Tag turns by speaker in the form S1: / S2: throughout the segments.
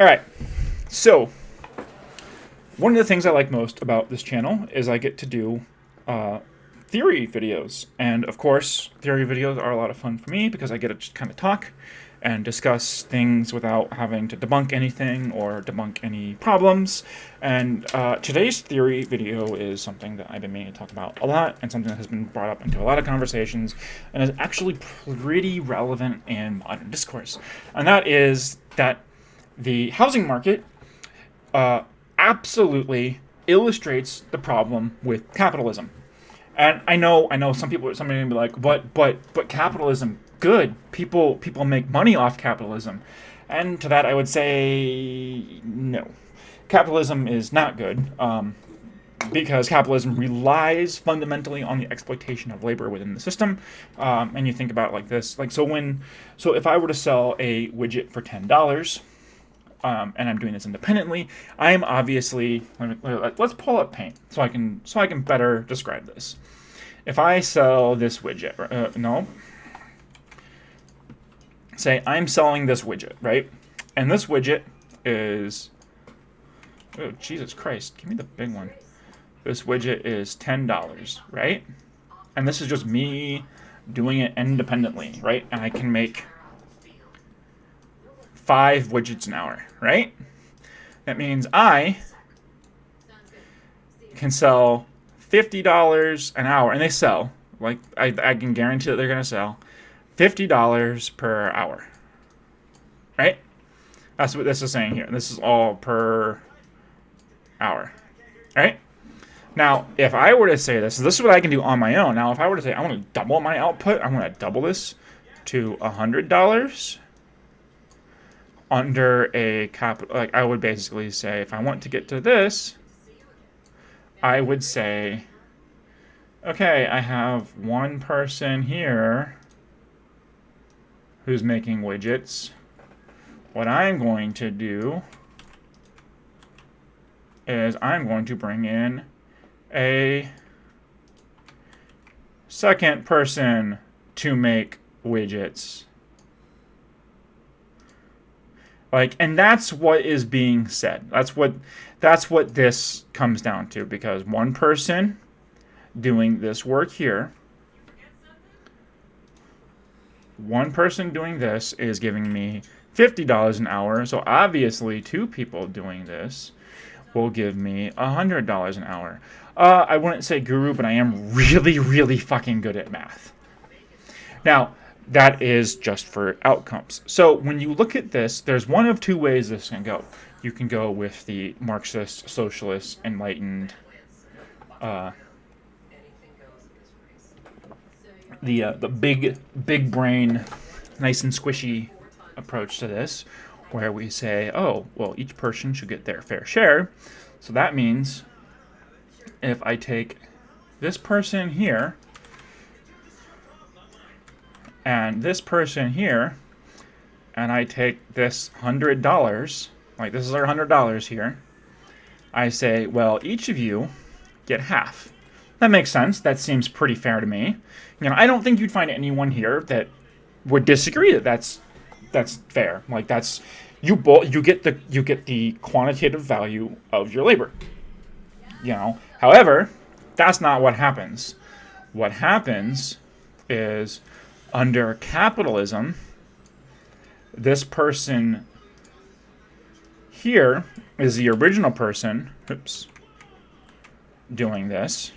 S1: All right. So, one of the things I like most about this channel is I get to do theory videos. And of course, theory videos are a lot of fun for me because I get to just kind of talk and discuss things without having to debunk anything or debunk any problems. And today's theory video is something that I've been meaning to talk about a lot and something that has been brought up into a lot of conversations and is actually pretty relevant in modern discourse. And that is that the housing market absolutely illustrates the problem with capitalism. And I know, somebody gonna be like, but capitalism good. People make money off capitalism, and to that I would say no. Capitalism is not good because capitalism relies fundamentally on the exploitation of labor within the system. And you think about it like this, so if I were to sell a widget for $10. And I'm doing this independently, I'm obviously, let's pull up Paint so I can better describe this. If I sell this widget, say I'm selling this widget, right? And this widget is, oh Jesus Christ, give me the big one. This widget is $10, right? And this is just me doing it independently, right? And I can make 5 widgets an hour, right? That means I can sell $50 an hour, and they sell, like, I can guarantee that they're going to sell $50 per hour, right? That's what this is saying here. This is all per hour, right? Now, if I were to say this is what I can do on my own. Now, if I were to say I want to double my output, I want to double this to $100 under a capital, like I would basically say, if I want to get to this, I would say, okay, I have one person here who's making widgets. What I'm going to do is I'm going to bring in a second person to make widgets. Like, and that's what is being said. That's what this comes down to, because one person doing this work here, one person doing this is giving me $50 an hour. So obviously 2 people doing this will give me $100 an hour. I wouldn't say guru, but I am really, really fucking good at math. Now, that is just for outcomes. So when you look at this, there's one of 2 ways this can go. You can go with the Marxist, socialist, enlightened, the big brain, nice and squishy approach to this, where we say, oh, well, each person should get their fair share. So that means if I take this person here and this person here, and I take this $100, like this is our $100 here, I say, well, each of you get half. That makes sense. That seems pretty fair to me. You know, I don't think you'd find anyone here that would disagree that that's fair. Like, that's you get the quantitative value of your labor. You know, however, that's not what happens. What happens is, under capitalism, this person here is the original person, doing this,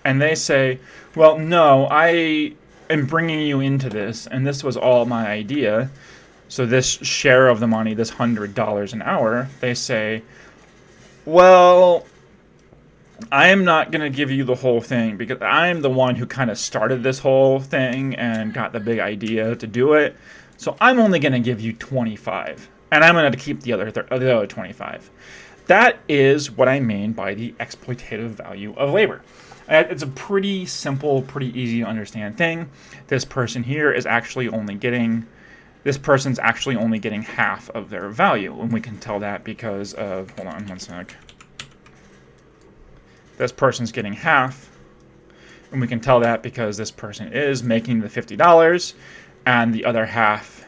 S1: and they say, well, no, I am bringing you into this, and this was all my idea, so this share of the money, this $100 an hour, they say, well, I am not going to give you the whole thing because I'm the one who kind of started this whole thing and got the big idea to do it. So I'm only going to give you 25, and I'm going to keep the other 25. That is what I mean by the exploitative value of labor. It's a pretty simple, pretty easy to understand thing. This person here is actually only getting, this person's actually only getting half of their value, and we can tell that because of, hold on one sec. This person's getting half, and we can tell that because this person is making the $50, and the other half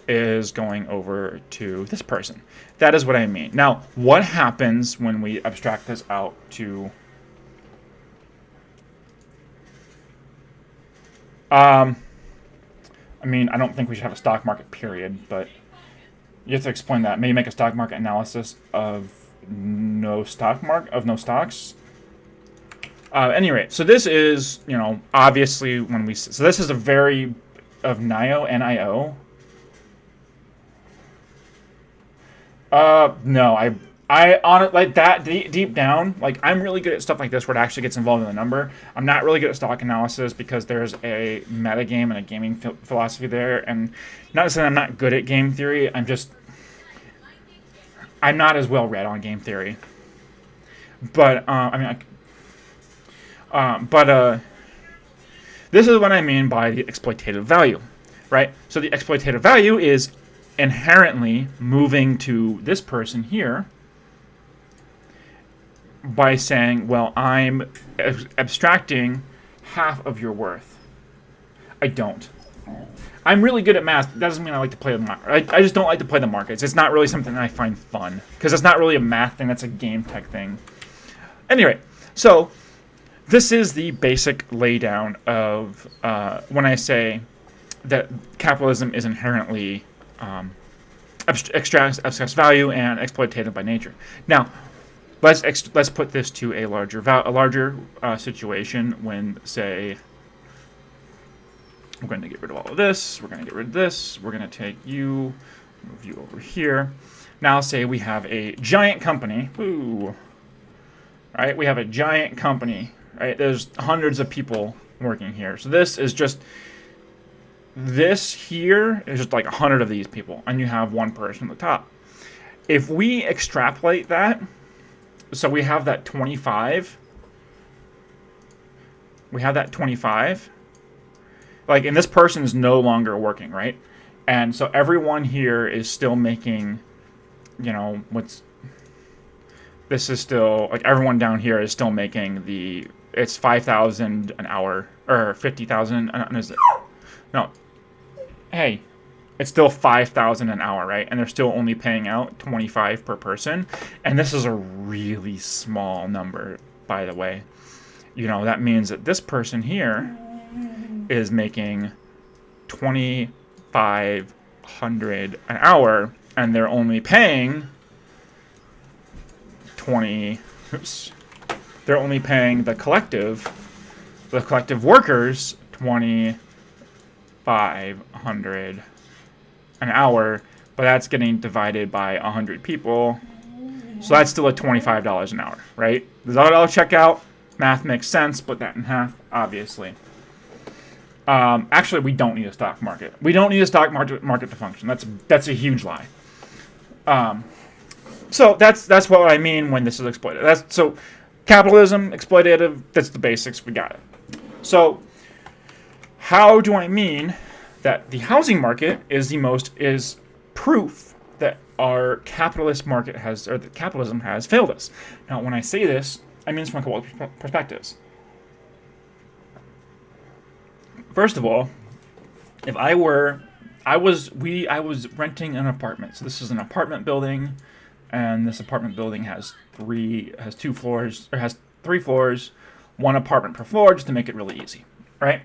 S1: is going over to this person. That is what I mean. Now, what happens when we abstract this out to... I mean, I don't think we should have a stock market period, but you have to explain that. Maybe make a stock market analysis of no stocks. Any rate, so this is, obviously when we... So this is a very... of NIO, N-I-O. No, I on it like that deep down, like I'm really good at stuff like this where it actually gets involved in the number. I'm not really good at stock analysis because there's a metagame and a gaming philosophy there, and not to say I'm not good at game theory. I'm not as well read on game theory. But this is what I mean by the exploitative value, right? So the exploitative value is inherently moving to this person here by saying, well, I'm abstracting half of your worth. I don't. I'm really good at math. That doesn't mean I like to play the market. I just don't like to play the markets. It's not really something that I find fun because it's not really a math thing. That's a game tech thing. Anyway, so this is the basic laydown of when I say that capitalism is inherently extracts value and exploitative by nature. Now, let's put this to a larger situation when, say, we're going to get rid of all of this. We're going to get rid of this. We're going to take you, move you over here. Now, say we have a giant company. Ooh. Right? We have a giant company. Right? There's hundreds of people working here. So this here is just like 100 of these people, and you have one person at the top. If we extrapolate that, so we have that 25. We have that 25. Like, and this person is no longer working, right? And so everyone here is still making, this is still, like, everyone down here is still making it's 5,000 an hour, or 50,000, no, hey, it's still 5,000 an hour, right? And they're still only paying out 25 per person. And this is a really small number, by the way. That means that this person here is making 2,500 an hour, and they're only paying they're only paying the collective workers 2,500 an hour, but that's getting divided by 100 people, so that's still at $25 an hour, right? Does that all check out? Math makes sense. Split that in half, obviously. Actually, we don't need a stock market. We don't need a stock market to function. That's a huge lie. So that's what I mean when this is exploited. So capitalism, exploitative, that's the basics. We got it. So how do I mean that the housing market is proof that our capitalist market that capitalism has failed us? Now, when I say this, I mean this from a couple of perspectives. First of all, if I was renting an apartment. So this is an apartment building, and this apartment building has three floors, one apartment per floor, just to make it really easy, right?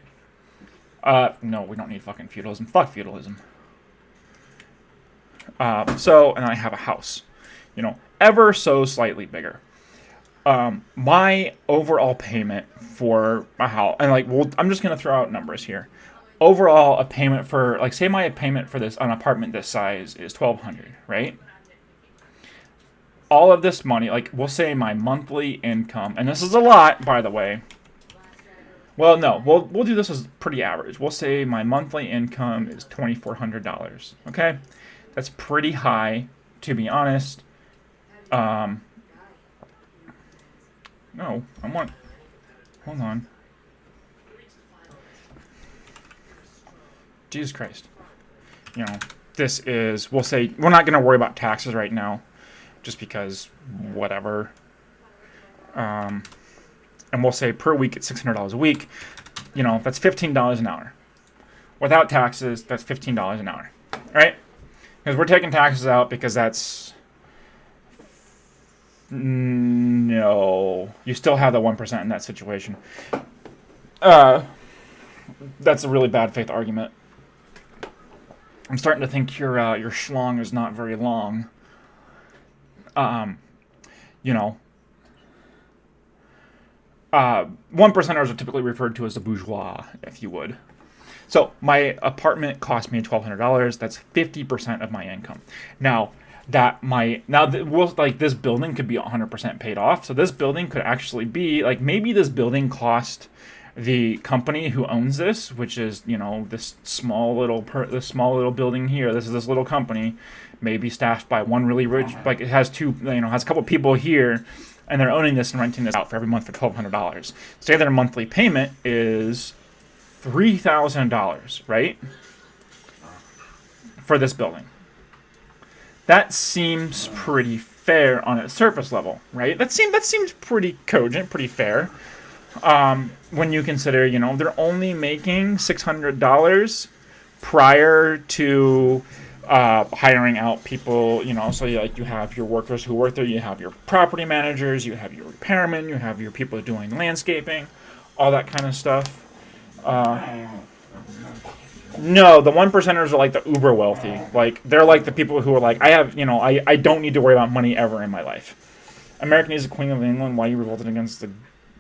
S1: No, we don't need fucking feudalism. Fuck feudalism. And I have a house, ever so slightly bigger. My overall payment for a house, and I'm just gonna throw out numbers here. Overall, a payment for, say my payment for an apartment this size is $1,200, right? All of this money, we'll say my monthly income, and this is a lot, by the way. Well, no, we'll do this as pretty average. We'll say my monthly income is $2,400. Okay, that's pretty high, to be honest. No, hold on. Jesus Christ. This is, we'll say, we're not going to worry about taxes right now, just because, whatever. And we'll say per week it's $600 a week. That's $15 an hour. Without taxes, that's $15 an hour. All right? Because we're taking taxes out because that's... No. You still have the 1% in that situation. That's a really bad faith argument. I'm starting to think your schlong is not very long. You know, one percenters are typically referred to as the bourgeois, if you would. So my apartment cost me $1,200. That's 50% of my income. Now this building could be 100% paid off. So this building could actually be like, maybe this building cost the company who owns this, which is, you know, this small little building here. This is this little company, maybe staffed by one really rich, like it has has a couple people here, and they're owning this and renting this out for every month for $1,200. Say their monthly payment is $3,000, right? For this building. That seems pretty fair on its surface level, right? That seems pretty cogent, pretty fair. When you consider, you know, they're only making $600 prior to hiring out people, you know, so you have your workers who work there, you have your property managers, you have your repairmen, you have your people doing landscaping, all that kind of stuff. No, the one percenters are like the uber wealthy. Like, they're like the people who are like, I don't need to worry about money ever in my life. American is the Queen of England. Why you revolted against the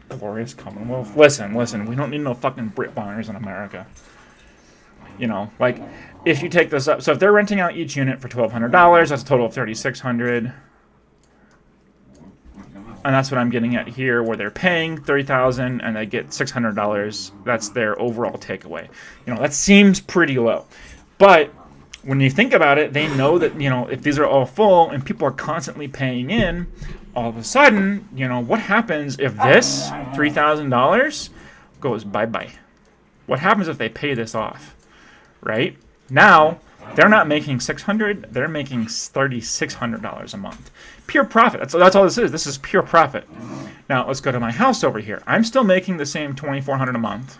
S1: glorious Commonwealth? Listen, we don't need no fucking Brit boners in America. You know, like, if you take this up, so if they're renting out each unit for $1,200, that's a total of $3,600. And that's what I'm getting at here, where they're paying $30,000 and they get $600. That's their overall takeaway. You know, that seems pretty low. But when you think about it, they know that, you know, if these are all full and people are constantly paying in, all of a sudden, you know, what happens if this $3,000 goes bye-bye? What happens if they pay this off, right? Now, they're not making $600, they're making $3,600 a month. Pure profit. That's all this is. This is pure profit. Now, let's go to my house over here. I'm still making the same $2,400 a month.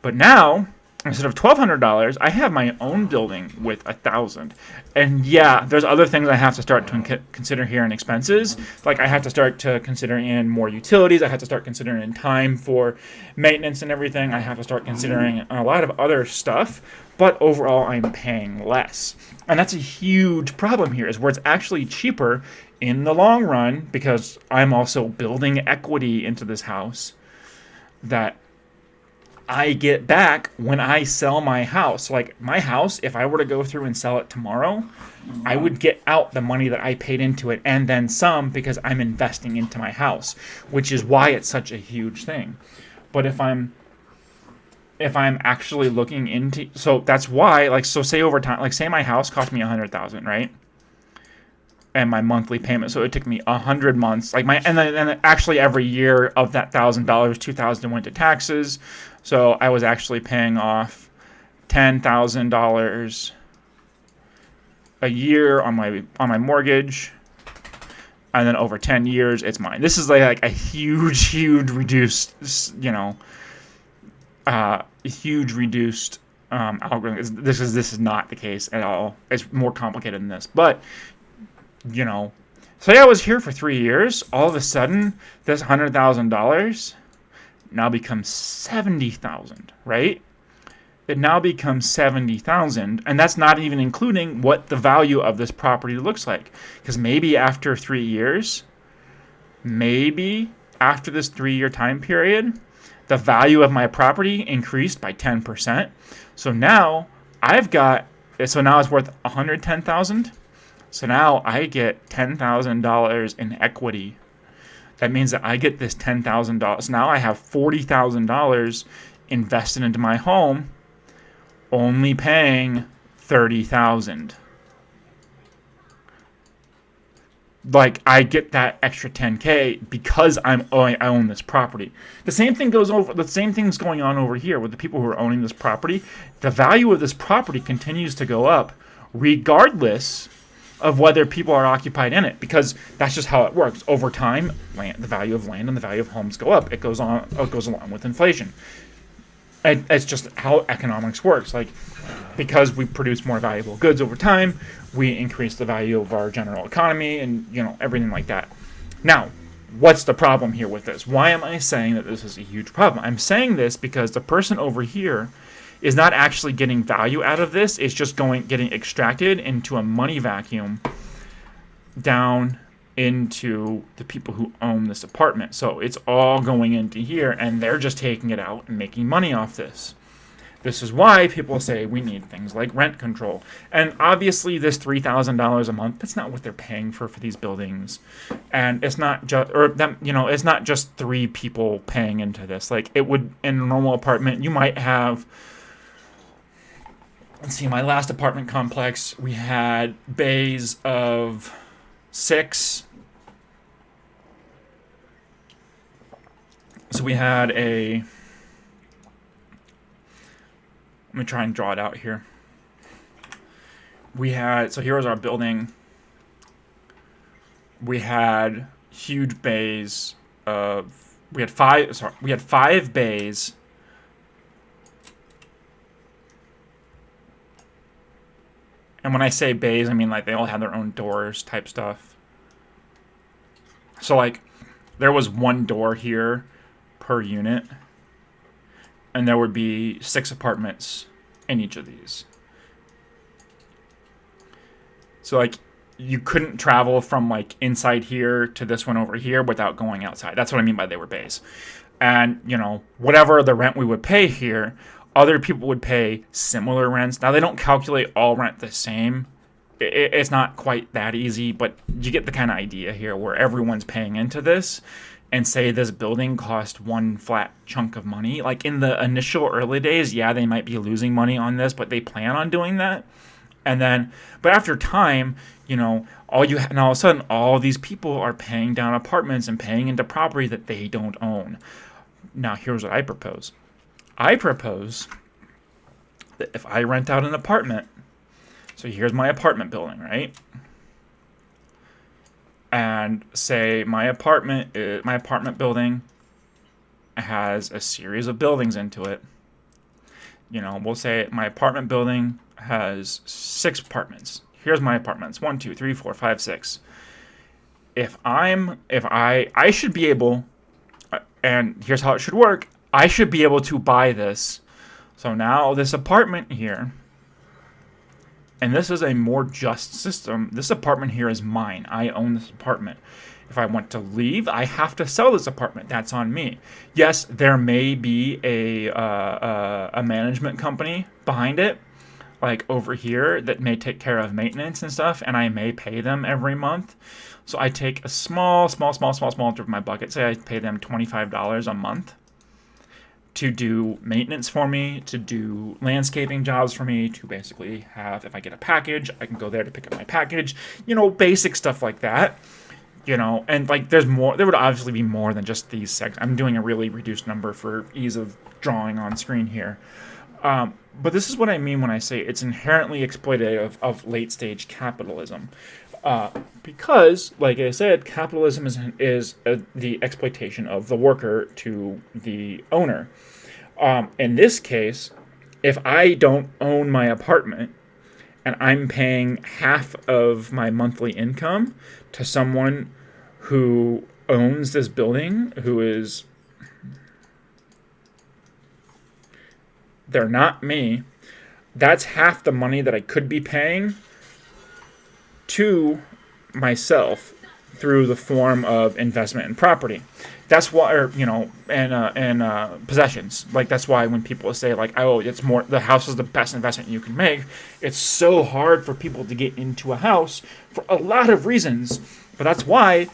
S1: But now, instead of $1,200, I have my own building with $1,000. And yeah, there's other things I have to start to consider here in expenses. Like, I have to start to consider in more utilities. I have to start considering in time for maintenance and everything. I have to start considering a lot of other stuff. But overall, I'm paying less. And that's a huge problem here, is where it's actually cheaper in the long run, because I'm also building equity into this house that I get back when I sell my house. Like, my house, if I were to go through and sell it tomorrow, I would get out the money that I paid into it and then some, because I'm investing into my house, which is why it's such a huge thing. But if I'm actually looking into, so that's why, like, so say over time, like, say my house cost me $100,000, right? And my monthly payment, so it took me 100 months, like and then actually every year of that $1,000, $2,000 went to taxes, so I was actually paying off $10,000 a year on my mortgage, and then over 10 years it's mine. This is like a huge reduced, you know, huge reduced algorithm. This is not the case at all. It's more complicated than this. But, you know, say I was here for 3 years, all of a sudden this $100,000 now becomes $70,000, right? It now becomes $70,000, and that's not even including what the value of this property looks like. Because maybe after 3 years, maybe after this 3-year time period, the value of my property increased by 10%. So now now it's worth $110,000. So now I get $10,000 in equity. That means that I get this $10,000. Now I have $40,000 invested into my home, only paying $30,000. Like, I get that extra $10K because I own this property. The same thing's going on over here with the people who are owning this property. The value of this property continues to go up regardless of whether people are occupied in it, because that's just how it works. Over time, the value of land and the value of homes go up. It goes along with inflation. It's just how economics works. Like, because we produce more valuable goods over time, we increase the value of our general economy and, everything like that. Now, what's the problem here with this? Why am I saying that this is a huge problem? I'm saying this because the person over here is not actually getting value out of this. It's just getting extracted into a money vacuum down into the people who own this apartment. So it's all going into here, and they're just taking it out and making money off this. This is why people say we need things like rent control. And obviously this $3,000 a month, that's not what they're paying for these buildings. And it's not just, it's not just 3 people paying into this. Like, it would, in a normal apartment, you might have, let's see, my last apartment complex, we had bays of 6. So we had let me try and draw it out here. So here was our building. We had huge bays we had 5 bays. And when I say bays, I mean like they all had their own doors type stuff. So like there was 1 door here per unit. And there would be 6 apartments in each of these. So like you couldn't travel from like inside here to this one over here without going outside. That's what I mean by they were bays. And, whatever the rent we would pay here, other people would pay similar rents. Now, they don't calculate all rent the same. It's not quite that easy, but you get the kind of idea here where everyone's paying into this. And say this building cost 1 flat chunk of money. Like in the initial early days, yeah, they might be losing money on this, but they plan on doing that. And then, but after time, and all of a sudden, all these people are paying down apartments and paying into property that they don't own. Now, here's what I propose. I propose that if I rent out an apartment, so here's my apartment building, right? And say my apartment building has a series of buildings into it. We'll say my apartment building has 6 apartments. Here's my apartments: 1, 2, 3, 4, 5, 6. I should be able, and here's how it should work. I should be able to buy this. So now this apartment here. And this is a more just system. This apartment here is mine. I own this apartment. If I want to leave, I have to sell this apartment. That's on me. Yes, there may be a management company behind it, like over here, that may take care of maintenance and stuff, and I may pay them every month. So I take a small of my bucket. Say I pay them $25 a month to do maintenance for me, to do landscaping jobs for me, to basically have, if I get a package, I can go there to pick up my package, basic stuff like that, and like there would obviously be more than just these 6. I'm doing a really reduced number for ease of drawing on screen here. But this is what I mean when I say it's inherently exploitative of late stage capitalism. Because, like I said, capitalism is the exploitation of the worker to the owner. In this case, if I don't own my apartment and I'm paying half of my monthly income to someone who owns this building, they're not me, that's half the money that I could be paying to myself through the form of investment in property. That's why, and possessions. Like, that's why when people say, like, oh, the house is the best investment you can make, it's so hard for people to get into a house for a lot of reasons. But that's why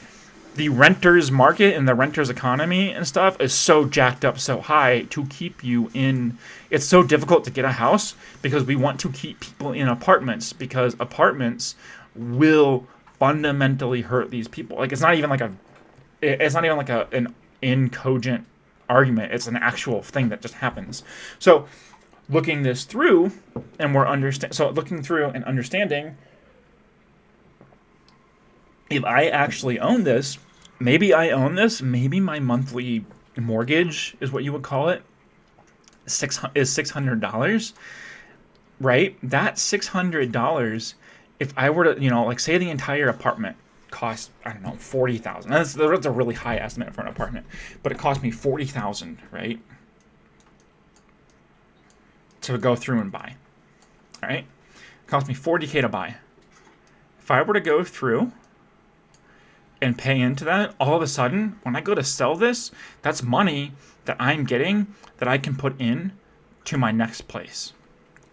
S1: the renters market and the renters economy and stuff is so jacked up so high to keep you in. It's so difficult to get a house because we want to keep people in apartments, because apartments will fundamentally hurt these people. Like, it's not even like an incogent argument. It's an actual thing that just happens. So looking through and understanding, if I actually own this, maybe my monthly mortgage is what you would call it, $600, right? That $600, if I were to, like say the entire apartment cost, I don't know, 40,000. That's a really high estimate for an apartment, but it cost me 40,000, right? To go through and buy. All right? It cost me 40K to buy. If I were to go through and pay into that, all of a sudden, when I go to sell this, that's money that I'm getting that I can put in to my next place.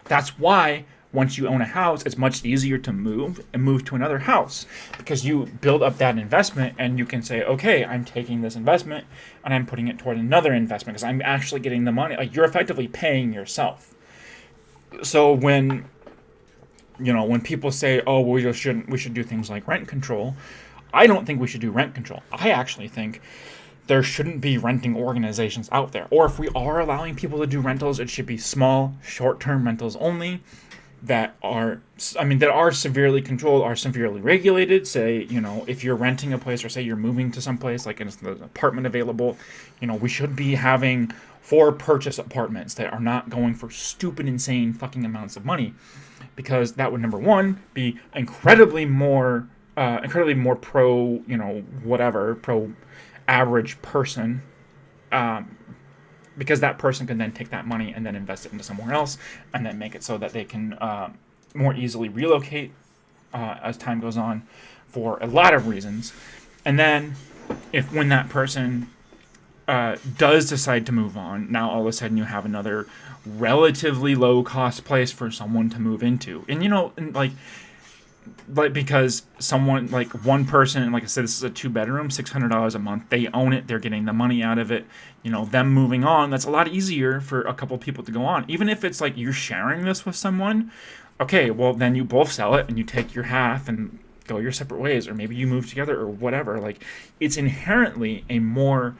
S1: That's why once you own a house, it's much easier to move and move to another house, because you build up that investment and you can say, okay, I'm taking this investment and I'm putting it toward another investment because I'm actually getting the money. Like, you're effectively paying yourself. So when people say, oh, well, we should do things like rent control, I don't think we should do rent control. I actually think there shouldn't be renting organizations out there. Or if we are allowing people to do rentals, it should be small, short-term rentals only that are severely controlled, are severely regulated. Say, if you're renting a place, or say you're moving to some place, like an apartment available, we should be having for purchase apartments that are not going for stupid, insane fucking amounts of money. Because that would, number one, be incredibly more pro, pro average person, because that person can then take that money and then invest it into somewhere else, and then make it so that they can more easily relocate as time goes on, for a lot of reasons. And then when that person does decide to move on, now all of a sudden you have another relatively low cost place for someone to move into. And because someone, like one person, like I said, this is a 2-bedroom, $600 a month. They own it. They're getting the money out of it. Them moving on, that's a lot easier for a couple people to go on. Even if it's like you're sharing this with someone, okay, well, then you both sell it and you take your half and go your separate ways, or maybe you move together or whatever. Like, it's inherently a more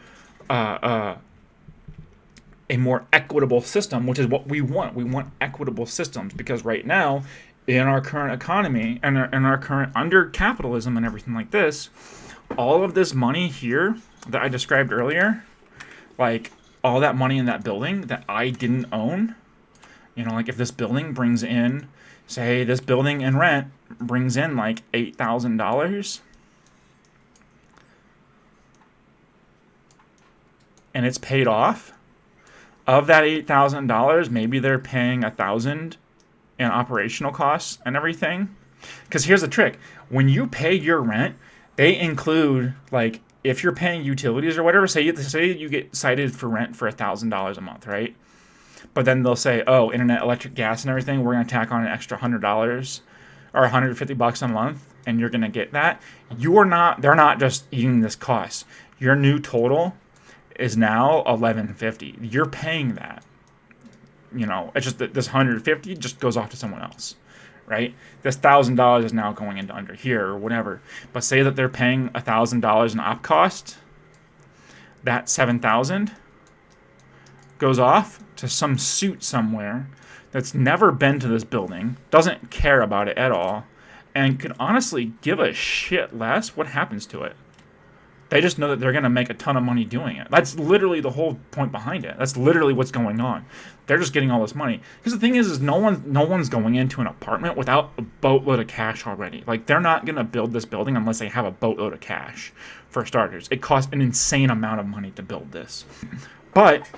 S1: equitable system, which is what we want. We want equitable systems, because right now, in our current economy and in our current, under capitalism and everything like this, all of this money here that I described earlier, like all that money in that building that I didn't own, like if this building brings in, say this building in rent brings in like $8,000, and it's paid off, of that $8,000, maybe they're paying $1,000 in operational costs and everything. Because here's the trick: when you pay your rent, they include, like, if you're paying utilities or whatever, say you get cited for rent for $1,000 a month, right? But then they'll say, oh, internet, electric, gas, and everything, we're going to tack on an extra $100 or $150 a month, and you're going to get that. They're not just eating this cost. Your new total is now $1,150. You're paying that. It's just that this $150 just goes off to someone else, right? This $1,000 is now going into under here or whatever. But say that they're paying $1,000 in op cost, that $7,000 goes off to some suit somewhere that's never been to this building, doesn't care about it at all, and could honestly give a shit less what happens to it. They just know that they're going to make a ton of money doing it. That's literally the whole point behind it. That's literally what's going on. They're just getting all this money. Because the thing is no one's going into an apartment without a boatload of cash already. Like, they're not going to build this building unless they have a boatload of cash, for starters. It costs an insane amount of money to build this. But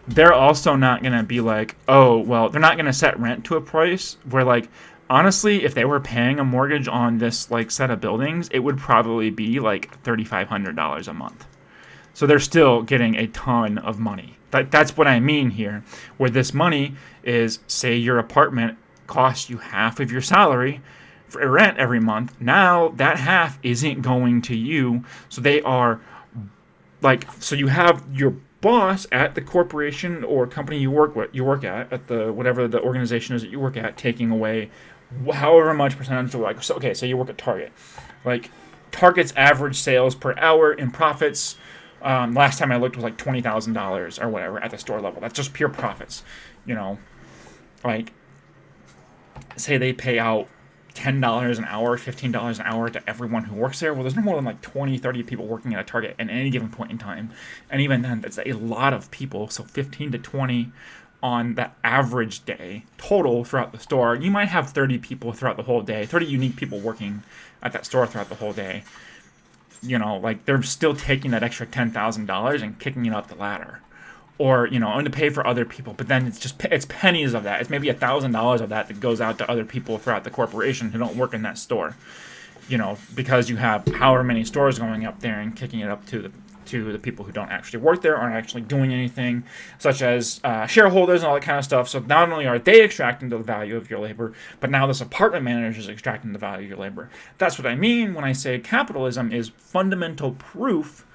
S1: they're also not going to be like, oh, well, they're not going to set rent to a price where, like, honestly, if they were paying a mortgage on this, like, set of buildings, it would probably be like $3,500 a month. So they're still getting a ton of money. That's what I mean here, where this money is, say your apartment costs you half of your salary for rent every month. Now that half isn't going to you. So they are like, so you have your boss at the corporation or company you work at the whatever the organization is that you work at, taking away however much percentage of, like, so, okay, so you work at Target. Like, Target's average sales per hour in profits, last time I looked, was like $20,000 or whatever at the store level. That's just pure profits. Like, say they pay out $10 an hour, $15 an hour to everyone who works there. Well, there's no more than like 20, 30 people working at a Target at any given point in time. And even then, that's a lot of people. So 15 to 20 on the average day total throughout the store. You might have 30 people throughout the whole day, 30 unique people working at that store throughout the whole day. Like they're still taking that extra $10,000 and kicking it up the ladder. Or, and to pay for other people, but then it's pennies of that. It's maybe $1,000 of that goes out to other people throughout the corporation who don't work in that store. Because you have however many stores going up there and kicking it up to the people who don't actually work there, aren't actually doing anything, such as shareholders and all that kind of stuff. So not only are they extracting the value of your labor, but now this apartment manager is extracting the value of your labor. That's what I mean when I say capitalism is fundamental proof,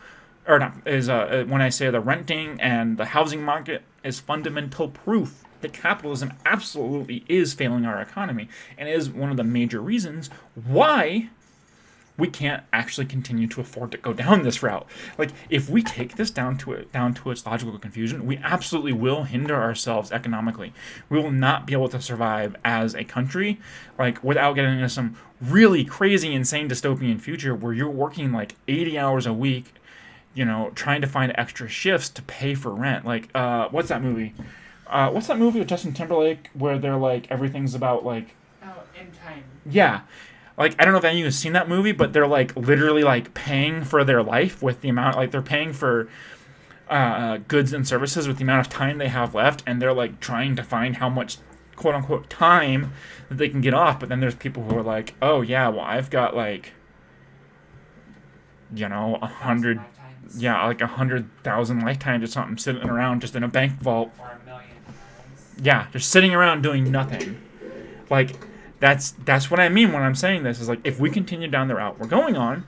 S1: or not, is when I say the renting and the housing market is fundamental proof that capitalism absolutely is failing our economy, and is one of the major reasons why we can't actually continue to afford to go down this route. Like, if we take this down to its logical confusion, we absolutely will hinder ourselves economically. We will not be able to survive as a country, like, without getting into some really crazy, insane dystopian future where you're working like 80 hours a week, trying to find extra shifts to pay for rent. Like, what's that movie? What's that movie with Justin Timberlake where they're like, everything's about like...
S2: Oh, In Time.
S1: Yeah. Like, I don't know if any of you have seen that movie, but they're like literally like paying for their life with the amount, like they're paying for goods and services with the amount of time they have left, and they're like trying to find how much quote unquote time that they can get off. But then there's people who are like, oh yeah, well I've got like, 100, like 100,000 lifetimes or something sitting around just in a bank vault.
S2: Or a million.
S1: Yeah, just sitting around doing nothing. Like, that's what I mean when I'm saying this, is like, if we continue down the route we're going on,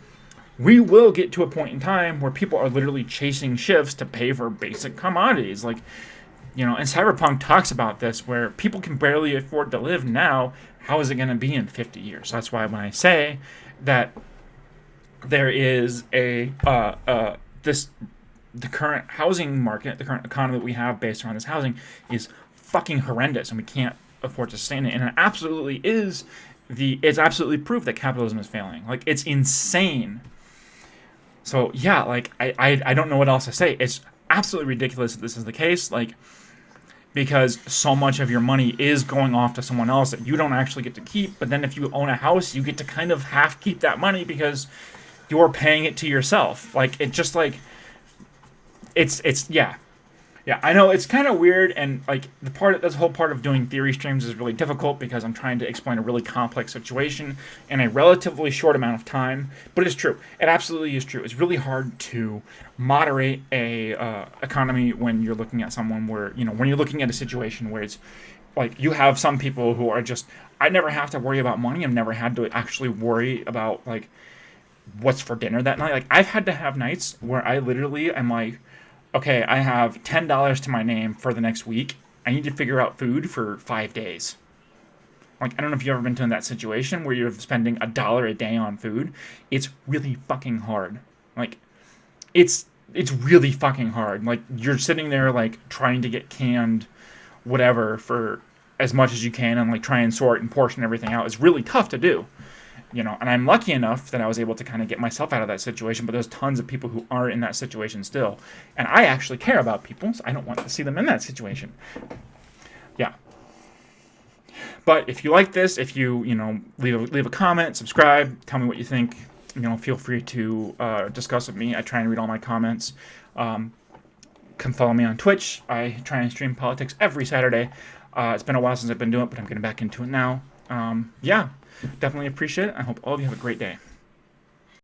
S1: we will get to a point in time where people are literally chasing shifts to pay for basic commodities. Like, and Cyberpunk talks about this, where people can barely afford to live now. How is it going to be in 50 years? So that's why when I say that there is the current housing market, the current economy that we have based around this housing is fucking horrendous, and we can't afford to sustain it. And it absolutely is it's absolutely proof that capitalism is failing. Like, it's insane. So yeah, like I don't know what else to say. It's absolutely ridiculous that this is the case. Like, because so much of your money is going off to someone else that you don't actually get to keep. But then if you own a house, you get to kind of half keep that money because you're paying it to yourself. Like, it just like it's yeah. Yeah, I know it's kind of weird, and like this whole part of doing theory streams is really difficult because I'm trying to explain a really complex situation in a relatively short amount of time. But it's true. It absolutely is true. It's really hard to moderate a economy when you're looking at someone where, when you're looking at a situation where it's like you have some people who are just, I never have to worry about money. I've never had to actually worry about like what's for dinner that night. Like, I've had to have nights where I literally am like, okay, I have $10 to my name for the next week. I need to figure out food for 5 days. Like, I don't know if you've ever been in that situation where you're spending $1 a day on food. It's really fucking hard. Like, it's really fucking hard. Like, you're sitting there, like, trying to get canned whatever for as much as you can and, like, try and sort and portion everything out. It's really tough to do. And I'm lucky enough that I was able to kind of get myself out of that situation, but there's tons of people who are in that situation still. And I actually care about people, so I don't want to see them in that situation. Yeah. But if you like this, if you, leave a comment, subscribe, tell me what you think, feel free to discuss with me. I try and read all my comments. Come follow me on Twitch. I try and stream politics every Saturday. It's been a while since I've been doing it, but I'm getting back into it now. Yeah. Definitely appreciate it. I hope all of you have a great day.